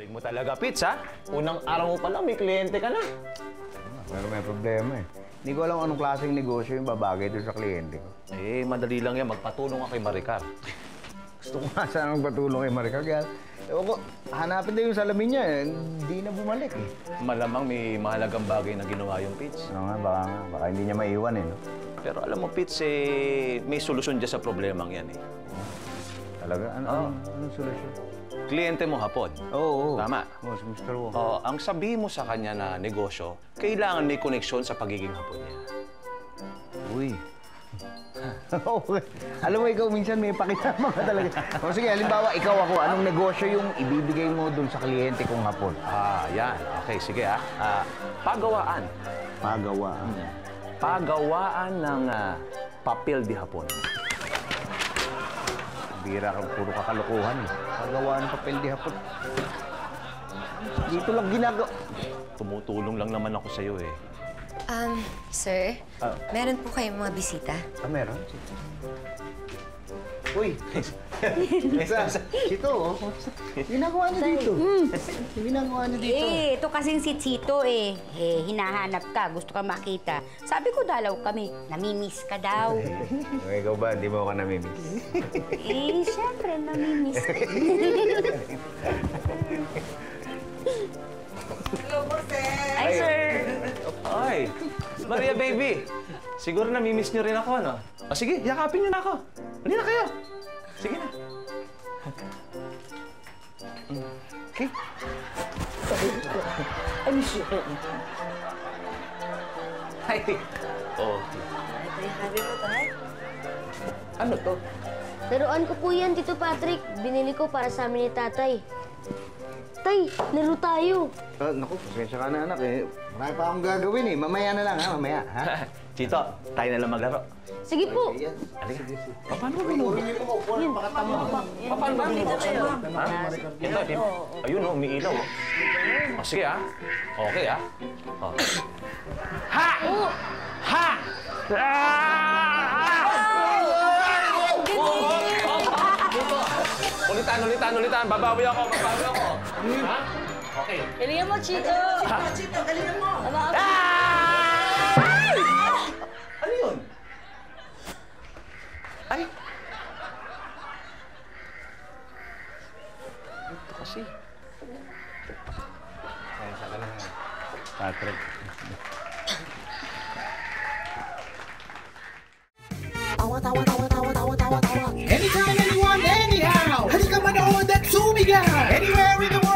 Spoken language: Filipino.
Galing mo talaga, Pits, ha? Unang araw mo pa lang, may kliyente ka na. Pero may problema eh. Hindi ko alam anong klaseng negosyo yung babagay doon sa kliyente ko. Eh, madali lang yan. Magpatulong ka kay Maricar. Gusto ko nga sana magpatulong kay Maricar. Kaya, ewan ko, hanapin na yung salamin niya. Hindi na bumalik eh. Malamang may mahalagang bagay na ginawa yung Pits. Oo nga, baka hindi niya maiwan eh, no? Pero alam mo, Pits, eh, may solusyon dyan sa problemang yan, eh. Talaga? Anong solusyon? Kliyente mo hapon. Oo. Tama. Oo, si Mr. Wong. Ang sabi mo sa kanya na negosyo, kailangan may koneksyon sa pagiging hapon niya. Uy. Okay. Alam mo, ikaw minsan may pakitama ka talaga. O sige, halimbawa, ikaw ako, anong negosyo yung ibibigay mo dun sa kliyente kong hapon? Yan. Okay, sige pagawaan. Pagawaan. Pagawaan ng papel di hapon. Bira kang puro kakalokohan eh. Pagawaan ng papel di hapon. Dito lang ginagawa. Tumutulong lang naman ako sa'yo eh. Sir, meron po kayong mga bisita? Meron. Uy! Chito, oh. Ginagawa niyo dito. Ginagawa niyo dito. Eh, ito kasing si Chito eh. Hinahanap ka, gusto ka makita. Sabi ko dalaw kami, namimiss ka daw. Ikaw ba, hindi mo ako namimiss? Eh, syempre, namimiss ka. Hello po, sir. Ay, sir. Ay, Maria baby. Siguro namimiss niyo rin ako, no? Sige, yakapin niyo na ako. Hindi na kayo. Sige na. Okay. I miss you. Hi. Oh. Ito yung habi mo, tayo. Ano to? Laruan ko po yan, Tito Patrick. Binili ko para sa amin ni Tatay. Tay, laro tayo. Naku, pasensya ka na, anak. Marami pa akong gagawin eh. Mamaya na lang, ha? Mamaya, ha? Chito, tayo na lang maglaro. Sige po. Halika. Paano ba binubukas? Paano ba binubukas? Ito. Ayun, oh, umiilaw. Oh, sige, ha? Okay, ha? Oh. Ha! Ha! Ulitan. Babawi ako. Ha? Okay. Galingan mo, Chito. Chito, galingan mo. Ano yun? Ay! Ito kasi. Pasensya ka na, Patrick. Anytime, anyone, anyhow. Halika manood at sumigaw. Anywhere in the world.